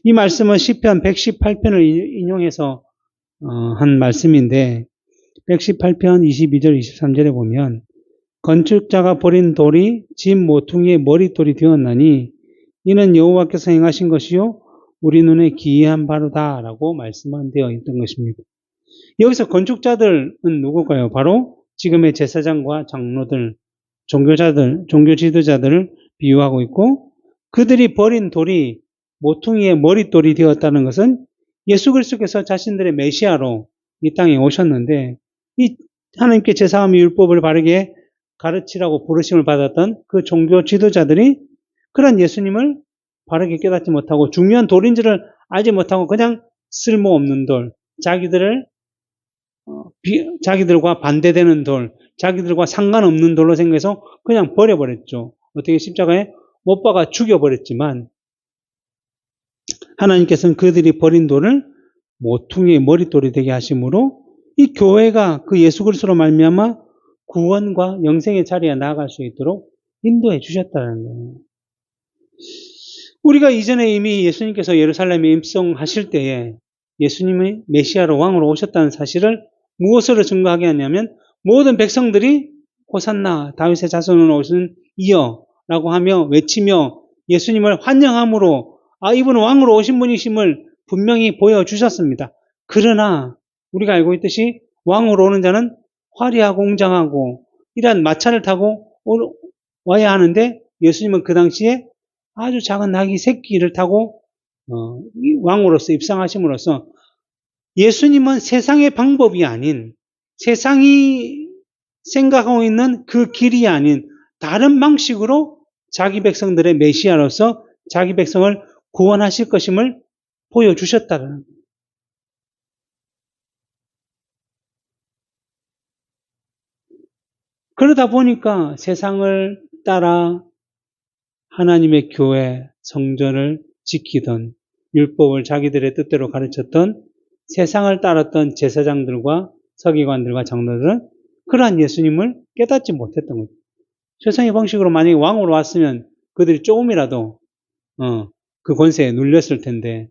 이 말씀은 시편 118편을 인용해서 한 말씀인데 118편 22절 23절에 보면 건축자가 버린 돌이 집 모퉁이의 머릿돌이 되었나니 이는 여호와께서 행하신 것이요 우리 눈에 기이한 바로다라고 말씀되어 있던 것입니다. 여기서 건축자들은 누굴까요? 바로 지금의 제사장과 장로들, 종교 지도자들을 비유하고 있고 그들이 버린 돌이 모퉁이의 머릿돌이 되었다는 것은 예수 그리스도께서 자신들의 메시아로 이 땅에 오셨는데 이 하나님께 제사함의 율법을 바르게 가르치라고 부르심을 받았던 그 종교 지도자들이 그런 예수님을 바르게 깨닫지 못하고 중요한 돌인지를 알지 못하고 그냥 쓸모없는 돌, 자기들과 반대되는 돌, 자기들과 상관없는 돌로 생각해서 그냥 버려버렸죠. 어떻게 십자가에 못 박아 죽여버렸지만 하나님께서는 그들이 버린 돌을 모퉁이의 머릿돌이 되게 하심으로 이 교회가 그 예수 그리스도로 말미암아 구원과 영생의 자리에 나아갈 수 있도록 인도해 주셨다는 거예요. 우리가 이전에 이미 예수님께서 예루살렘에 입성하실 때에 예수님이 메시아로 왕으로 오셨다는 사실을 무엇으로 증거하게 하냐면 모든 백성들이 호산나 다윗의 자손으로 오시는 이여 라고 하며 외치며 예수님을 환영함으로 이분은 왕으로 오신 분이심을 분명히 보여주셨습니다. 그러나 우리가 알고 있듯이 왕으로 오는 자는 화려하고 웅장하고 이러한 마차를 타고 와야 하는데 예수님은 그 당시에 아주 작은 나귀 새끼를 타고 왕으로서 입성하심으로써 예수님은 세상의 방법이 아닌 세상이 생각하고 있는 그 길이 아닌 다른 방식으로 자기 백성들의 메시아로서 자기 백성을 구원하실 것임을 보여주셨다는 거예요. 그러다 보니까 세상을 따라 하나님의 교회, 성전을 지키던 율법을 자기들의 뜻대로 가르쳤던 세상을 따랐던 제사장들과 서기관들과 장로들은 그러한 예수님을 깨닫지 못했던 거죠. 세상의 방식으로 만약에 왕으로 왔으면 그들이 조금이라도 그 권세에 눌렸을 텐데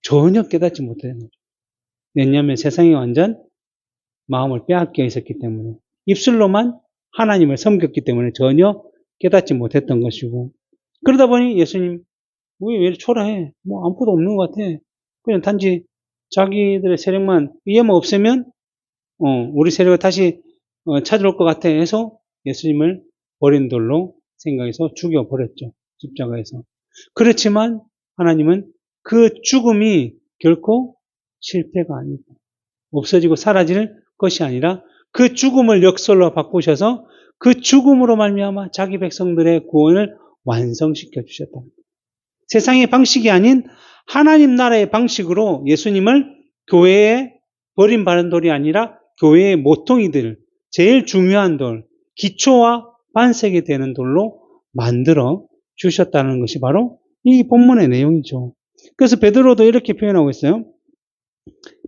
전혀 깨닫지 못했던 거죠. 왜냐하면 세상이 완전 마음을 빼앗겨 있었기 때문에 입술로만 하나님을 섬겼기 때문에 전혀 깨닫지 못했던 것이고 그러다 보니 예수님 왜 이렇게 초라해? 뭐 아무것도 없는 것 같아. 그냥 단지 자기들의 세력만 위에만 없애면 우리 세력을 다시 찾아올 것 같아 해서 예수님을 버린 돌로 생각해서 죽여버렸죠. 십자가에서. 그렇지만 하나님은 그 죽음이 결코 실패가 아니다. 없어지고 사라질 것이 아니라 그 죽음을 역설로 바꾸셔서 그 죽음으로 말미암아 자기 백성들의 구원을 완성시켜 주셨다. 세상의 방식이 아닌 하나님 나라의 방식으로 예수님을 교회에 버림받은 돌이 아니라 교회의 모퉁이들, 제일 중요한 돌, 기초와 반석이 되는 돌로 만들어 주셨다는 것이 바로 이 본문의 내용이죠. 그래서 베드로도 이렇게 표현하고 있어요.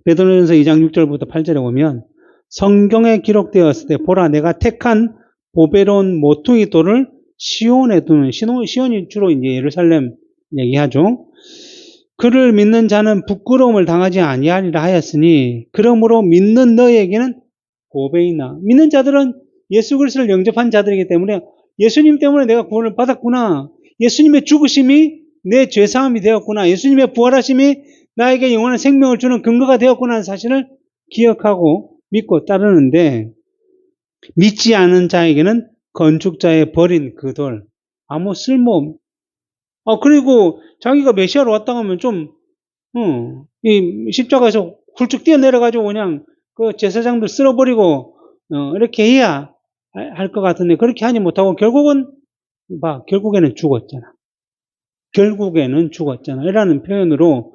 베드로전서 2장 6절부터 8절에 보면 성경에 기록되었을 때 보라 내가 택한 보배로운 모퉁이 돌을 시온에 두는, 시온이 주로 이제 예루살렘 얘기하죠. 그를 믿는 자는 부끄러움을 당하지 아니하리라 하였으니 그러므로 믿는 너희에게는 보배이나, 믿는 자들은 예수 그리스도를 영접한 자들이기 때문에 예수님 때문에 내가 구원을 받았구나, 예수님의 죽으심이 내 죄사함이 되었구나, 예수님의 부활하심이 나에게 영원한 생명을 주는 근거가 되었구나 하는 사실을 기억하고 믿고 따르는데, 믿지 않은 자에게는 건축자의 버린 그 돌, 아무 쓸모없는, 그리고 자기가 메시아로 왔다 하면 이 십자가에서 훌쩍 뛰어내려가지고 그냥 그 제사장들 쓸어버리고, 이렇게 해야 할 것 같은데, 그렇게 하지 못하고 결국에는 죽었잖아. 결국에는 죽었잖아. 이라는 표현으로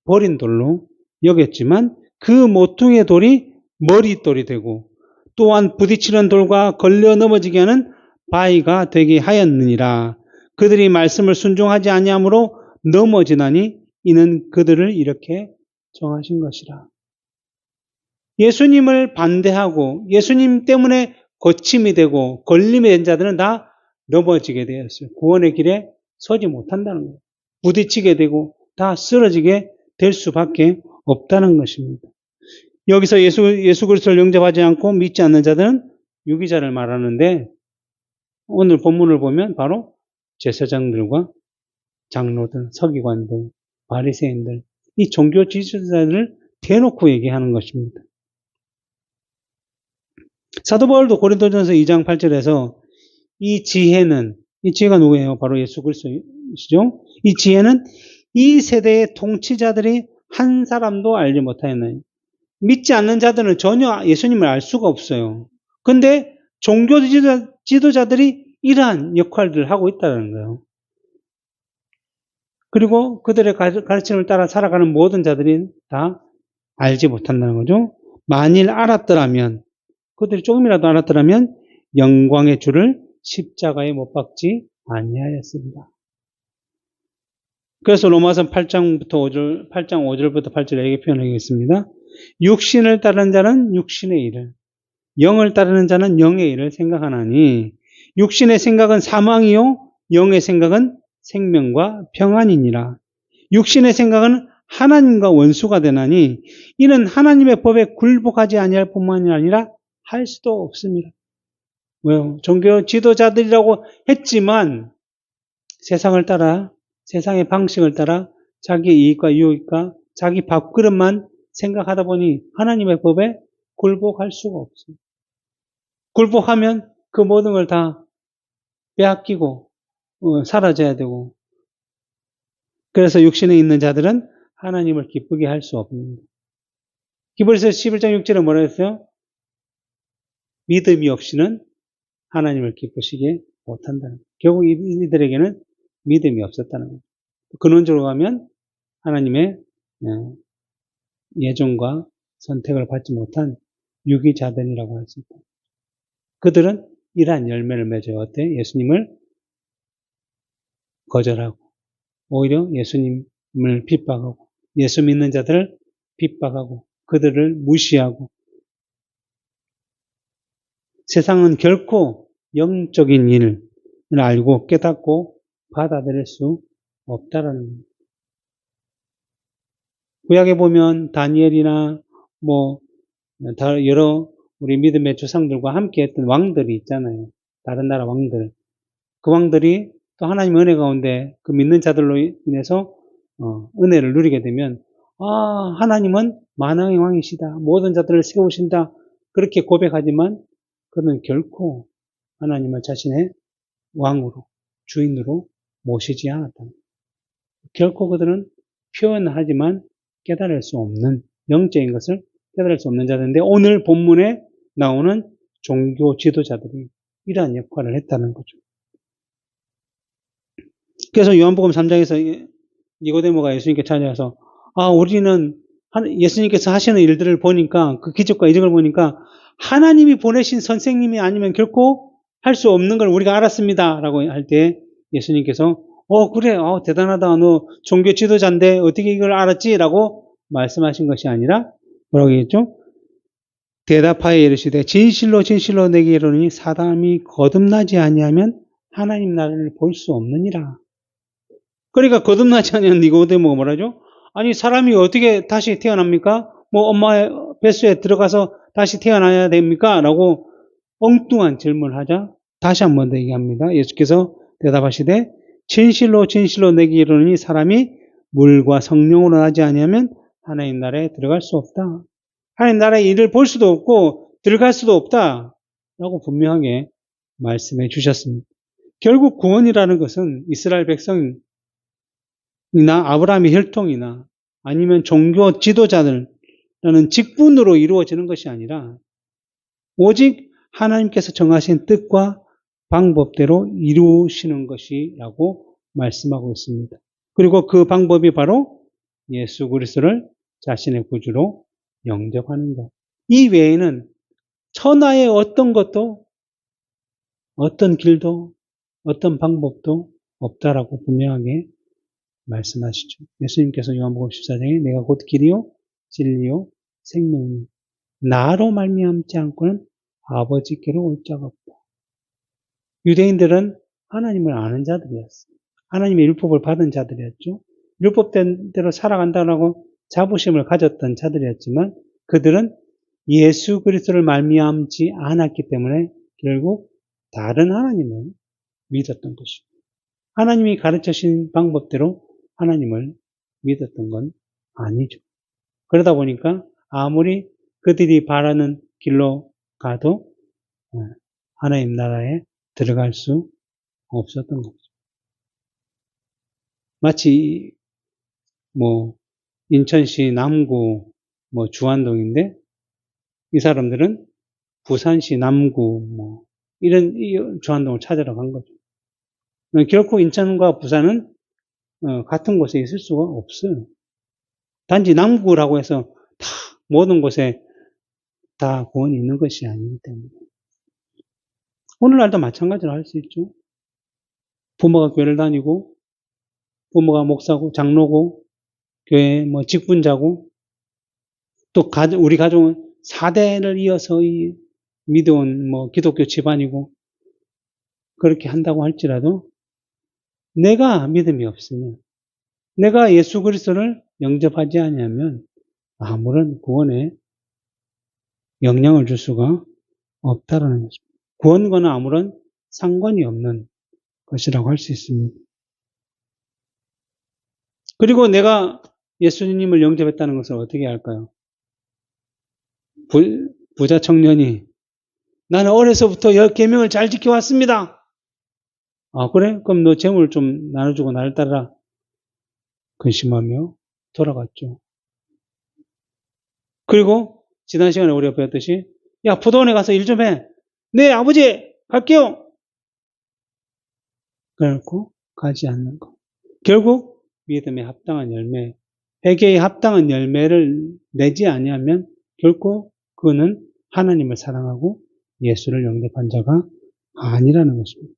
버린 돌로 여겼지만, 그 모퉁이의 돌이 머릿돌이 되고, 또한 부딪히는 돌과 걸려 넘어지게 하는 바위가 되게 하였느니라. 그들이 말씀을 순종하지 아니함으로 넘어지나니 이는 그들을 이렇게 정하신 것이라. 예수님을 반대하고 예수님 때문에 거침이 되고 걸림이 된 자들은 다 넘어지게 되었어요. 구원의 길에 서지 못한다는 거예요. 부딪히게 되고 다 쓰러지게 될 수밖에 없다는 것입니다. 여기서 예수 그리스도를 영접하지 않고 믿지 않는 자들은 유기자를 말하는데, 오늘 본문을 보면 바로 제사장들과 장로들, 서기관들, 바리새인들, 이 종교 지도자들을 대놓고 얘기하는 것입니다. 사도 바울도 고린도전서 2장 8절에서 이 지혜가 누구예요? 바로 예수 그리스도시죠. 이 지혜는 이 세대의 통치자들이 한 사람도 알지 못하였나요? 믿지 않는 자들은 전혀 예수님을 알 수가 없어요. 근데 종교 지도자들이 이러한 역할들을 하고 있다는 거예요. 그리고 그들의 가르침을 따라 살아가는 모든 자들이 다 알지 못한다는 거죠. 만일 알았더라면, 그들이 조금이라도 알았더라면 영광의 주를 십자가에 못 박지 아니하였습니다. 그래서 로마서 8장 5절부터 8절에 이렇게 표현하겠습니다. 육신을 따르는 자는 육신의 일을, 영을 따르는 자는 영의 일을 생각하나니 육신의 생각은 사망이요 영의 생각은 생명과 평안이니라. 육신의 생각은 하나님과 원수가 되나니 이는 하나님의 법에 굴복하지 아니할 뿐만이 아니라 할 수도 없습니다. 왜요? 종교 지도자들이라고 했지만 세상을 따라, 세상의 방식을 따라 자기 이익과 유익과 자기 밥그릇만 생각하다 보니 하나님의 법에 굴복할 수가 없어요. 굴복하면 그 모든 걸 다 빼앗기고 사라져야 되고, 그래서 육신에 있는 자들은 하나님을 기쁘게 할 수 없습니다. 히브리서 11장 6절에 뭐라 했어요? 믿음이 없이는 하나님을 기쁘시게 못한다는 거예요. 결국 이들에게는 믿음이 없었다는 거예요. 근원적으로 가면 하나님의 예정과 선택을 받지 못한 유기자들이라고 할 수 있다. 그들은 이러한 열매를 맺어요. 어때? 예수님을 거절하고 오히려 예수님을 핍박하고 예수 믿는 자들을 핍박하고 그들을 무시하고, 세상은 결코 영적인 일을 알고 깨닫고 받아들일 수 없다라는 겁니다. 구약에 보면 다니엘이나 여러 우리 믿음의 조상들과 함께 했던 왕들이 있잖아요. 다른 나라 왕들. 그 왕들이 또 하나님의 은혜 가운데 그 믿는 자들로 인해서 은혜를 누리게 되면, 하나님은 만왕의 왕이시다, 모든 자들을 세우신다, 그렇게 고백하지만 그는 결코 하나님을 자신의 왕으로, 주인으로 모시지 않았다. 결코 그들은 표현하지만 깨달을 수 없는, 영적인 것을 깨달을 수 없는 자들인데, 오늘 본문에 나오는 종교 지도자들이 이러한 역할을 했다는 거죠. 그래서 요한복음 3장에서 니고데모가 예수님께 찾아와서 우리는 예수님께서 하시는 일들을 보니까 그 기적과 이적을 보니까 하나님이 보내신 선생님이 아니면 결코 할 수 없는 걸 우리가 알았습니다. 라고 할 때 예수님께서 그래 대단하다. 너 종교 지도자인데 어떻게 이걸 알았지? 라고 말씀하신 것이 아니라 뭐라고 했죠? 대답하여 이르시되 진실로 진실로 내게 이르노니 사람이 거듭나지 아니하면 하나님 나라를 볼 수 없느니라. 그러니까 거듭나지 않은 니고데모가 뭐라죠? 아니 사람이 어떻게 다시 태어납니까? 뭐 엄마의 뱃속에 들어가서 다시 태어나야 됩니까? 라고 엉뚱한 질문을 하자 다시 한 번 더 얘기합니다. 예수께서 대답하시되 진실로 진실로 내게 이르노니 사람이 물과 성령으로 나지 아니하면 하나님 나라에 들어갈 수 없다. 하나님 나라의 일을 볼 수도 없고 들어갈 수도 없다. 라고 분명하게 말씀해 주셨습니다. 결국 구원이라는 것은 이스라엘 백성이나 아브라함의 혈통이나 아니면 종교 지도자들라는 직분으로 이루어지는 것이 아니라 오직 하나님께서 정하신 뜻과 방법대로 이루시는 것이라고 말씀하고 있습니다. 그리고 그 방법이 바로 예수 그리스도를 자신의 구주로 영접하는 것. 이 외에는 천하의 어떤 것도 어떤 길도 어떤 방법도 없다라고 분명하게 말씀하시죠. 예수님께서 요한복음 14장에 내가 곧 길이요 진리요 생명이요 나로 말미암지 않고는 아버지께로 올 자가 없다. 유대인들은 하나님을 아는 자들이었어요. 하나님의 율법을 받은 자들이었죠. 율법대로 살아간다라고 자부심을 가졌던 자들이었지만 그들은 예수 그리스도를 말미암지 않았기 때문에 결국 다른 하나님을 믿었던 것이고 하나님이 가르쳐주신 방법대로 하나님을 믿었던 건 아니죠. 그러다 보니까 아무리 그들이 바라는 길로 가도 하나님 나라에 들어갈 수 없었던 거죠. 마치 인천시 남구 주안동인데 이 사람들은 부산시 남구 이런 주안동을 찾으러 간 거죠. 결코 인천과 부산은 같은 곳에 있을 수가 없어요. 단지 남구라고 해서 다 모든 곳에 다 구원이 있는 것이 아니기 때문에 오늘날도 마찬가지로 할 수 있죠. 부모가 교회를 다니고 부모가 목사고 장로고 교회 직분자고 또 우리 가족은 4대를 이어서 믿어온 기독교 집안이고 그렇게 한다고 할지라도 내가 믿음이 없으면 내가 예수 그리스도를 영접하지 않으면 아무런 구원에 영향을 줄 수가 없다라는 것입니다. 구원과는 아무런 상관이 없는 것이라고 할 수 있습니다. 그리고 내가 예수님을 영접했다는 것을 어떻게 할까요? 부자 청년이 나는 어려서부터 10계명을 잘 지켜왔습니다. 그래? 그럼 너 재물 좀 나눠주고 나를 따라 근심하며 돌아갔죠. 그리고 지난 시간에 우리가 배웠듯이 야 포도원에 가서 일 좀 해. 네 아버지 갈게요. 그래놓고 가지 않는 것. 결국 믿음에 합당한 열매, 회개에 합당한 열매를 내지 아니하면 결코 그는 하나님을 사랑하고 예수를 영접한 자가 아니라는 것입니다.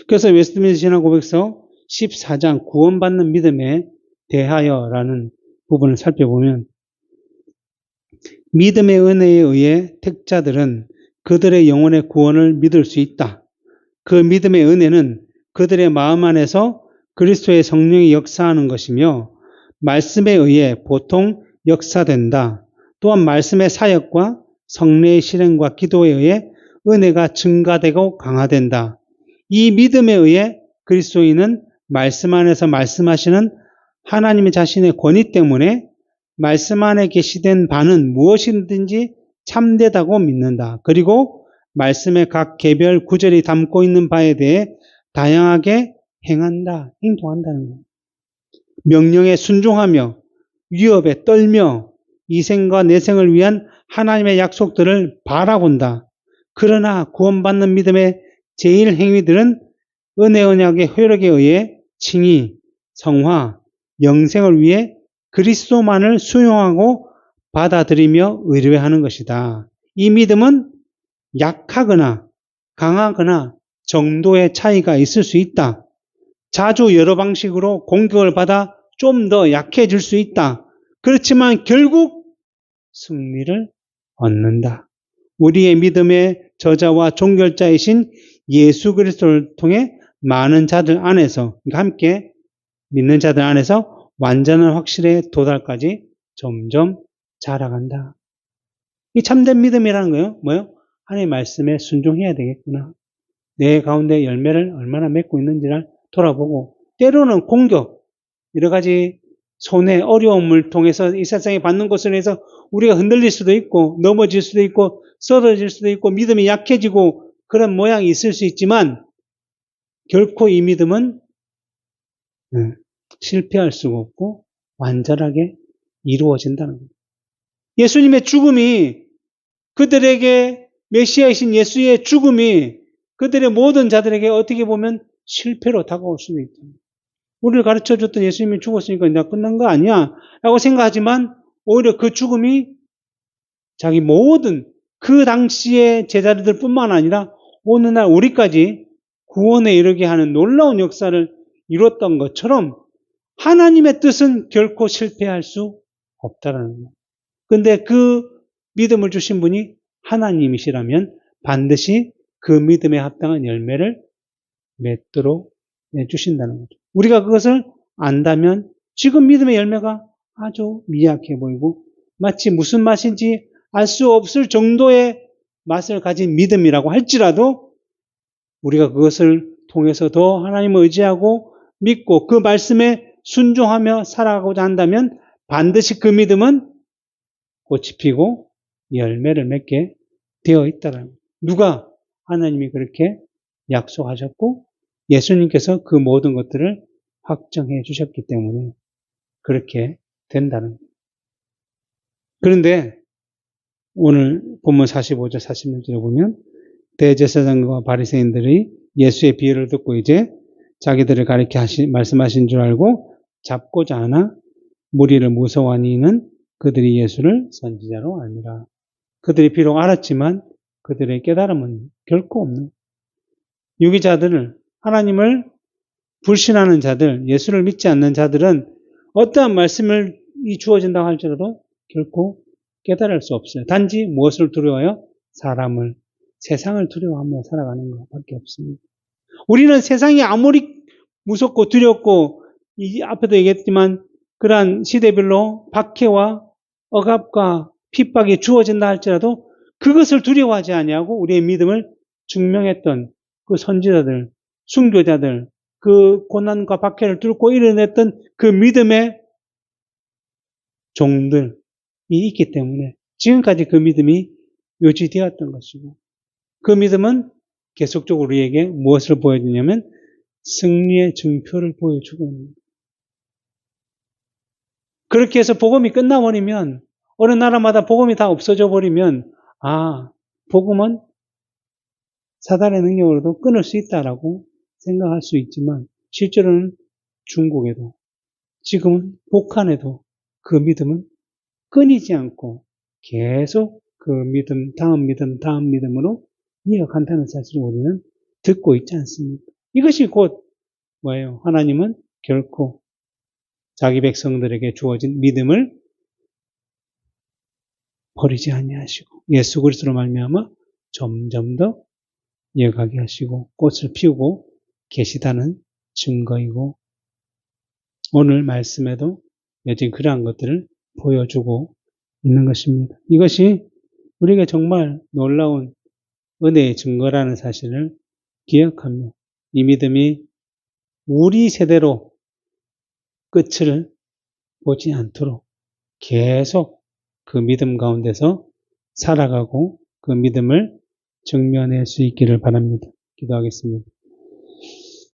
그래서 웨스트민스터 신앙 고백서 14장 구원받는 믿음에 대하여라는 부분을 살펴보면 믿음의 은혜에 의해 택자들은 그들의 영혼의 구원을 믿을 수 있다. 그 믿음의 은혜는 그들의 마음 안에서 그리스도의 성령이 역사하는 것이며 말씀에 의해 보통 역사된다. 또한 말씀의 사역과 성례의 실행과 기도에 의해 은혜가 증가되고 강화된다. 이 믿음에 의해 그리스도인은 말씀 안에서 말씀하시는 하나님의 자신의 권위 때문에 말씀 안에 계시된 바는 무엇이든지 참되다고 믿는다. 그리고 말씀의 각 개별 구절이 담고 있는 바에 대해 다양하게 행동한다는 거예요. 명령에 순종하며 위협에 떨며 이 생과 내 생을 위한 하나님의 약속들을 바라본다. 그러나 구원받는 믿음의 제일 행위들은 은혜 언약의 효력에 의해 칭의, 성화, 영생을 위해 그리스도만을 수용하고 받아들이며 의뢰하는 것이다. 이 믿음은 약하거나 강하거나 정도의 차이가 있을 수 있다. 자주 여러 방식으로 공격을 받아 좀 더 약해질 수 있다. 그렇지만 결국 승리를 얻는다. 우리의 믿음의 저자와 종결자이신 예수 그리스도를 통해 많은 자들 안에서, 그러니까 함께 믿는 자들 안에서 완전한 확실에 도달까지 점점 자라간다. 이 참된 믿음이라는 거예요. 뭐요? 하나님의 말씀에 순종해야 되겠구나. 내 가운데 열매를 얼마나 맺고 있는지를 돌아보고, 때로는 공격, 여러 가지 손해, 어려움을 통해서 이 세상에 받는 것을 해서 우리가 흔들릴 수도 있고, 넘어질 수도 있고, 쓰러질 수도 있고, 믿음이 약해지고, 그런 모양이 있을 수 있지만, 결코 이 믿음은 실패할 수가 없고, 완전하게 이루어진다는 겁니다. 예수님의 죽음이 그들에게 메시아이신 예수의 죽음이 그들의 모든 자들에게 어떻게 보면 실패로 다가올 수도 있다. 우리를 가르쳐줬던 예수님이 죽었으니까 이제 끝난 거 아니야 라고 생각하지만 오히려 그 죽음이 자기 모든 그 당시의 제자들 뿐만 아니라 오늘날 우리까지 구원에 이르게 하는 놀라운 역사를 이뤘던 것처럼 하나님의 뜻은 결코 실패할 수 없다라는 거예요. 근데 그 믿음을 주신 분이 하나님이시라면 반드시 그 믿음에 합당한 열매를 맺도록 해주신다는 거죠. 우리가 그것을 안다면 지금 믿음의 열매가 아주 미약해 보이고 마치 무슨 맛인지 알 수 없을 정도의 맛을 가진 믿음이라고 할지라도 우리가 그것을 통해서 더 하나님을 의지하고 믿고 그 말씀에 순종하며 살아가고자 한다면 반드시 그 믿음은 꽃이 피고 열매를 맺게 되어 있다는 거예요. 누가? 하나님이 그렇게 약속하셨고 예수님께서 그 모든 것들을 확정해 주셨기 때문에 그렇게 된다는 거예요. 그런데 오늘 본문 45절 46절에 보면 대제사장과 바리새인들이 예수의 비유를 듣고 이제 자기들을 가리켜 말씀하신 줄 알고 잡고자 하나 무리를 무서워하니 이는 그들이 예수를 선지자로 아니라. 그들이 비록 알았지만 그들의 깨달음은 결코 없는 유기자들을 하나님을 불신하는 자들, 예수를 믿지 않는 자들은 어떠한 말씀을 주어진다고 할지라도 결코 깨달을 수 없어요. 단지 무엇을 두려워요? 사람을, 세상을 두려워하며 살아가는 것밖에 없습니다. 우리는 세상이 아무리 무섭고 두렵고 이 앞에도 얘기했지만 그러한 시대별로 박해와 억압과 핍박이 주어진다 할지라도 그것을 두려워하지 아니하고 우리의 믿음을 증명했던 그 선지자들, 순교자들, 그 고난과 박해를 뚫고 이뤄냈던 그 믿음의 종들이 있기 때문에 지금까지 그 믿음이 유지되었던 것이고 그 믿음은 계속적으로 우리에게 무엇을 보여주냐면 승리의 증표를 보여주고 있는 거예요. 그렇게 해서 복음이 끝나버리면 어느 나라마다 복음이 다 없어져 버리면 복음은 사단의 능력으로도 끊을 수 있다라고 생각할 수 있지만 실제로는 중국에도 지금은 북한에도 그 믿음은 끊이지 않고 계속 그 믿음, 다음 믿음으로 이어간다는 사실을 우리는 듣고 있지 않습니까? 이것이 곧 뭐예요? 하나님은 결코 자기 백성들에게 주어진 믿음을 버리지 아니하시고 예수 그리스도로 말미암아 점점 더 이어가게 하시고 꽃을 피우고 계시다는 증거이고 오늘 말씀에도 여전히 그러한 것들을 보여주고 있는 것입니다. 이것이 우리에게 정말 놀라운 은혜의 증거라는 사실을 기억하며 이 믿음이 우리 세대로 끝을 보지 않도록 계속 그 믿음 가운데서 살아가고 그 믿음을 증명할 수 있기를 바랍니다. 기도하겠습니다.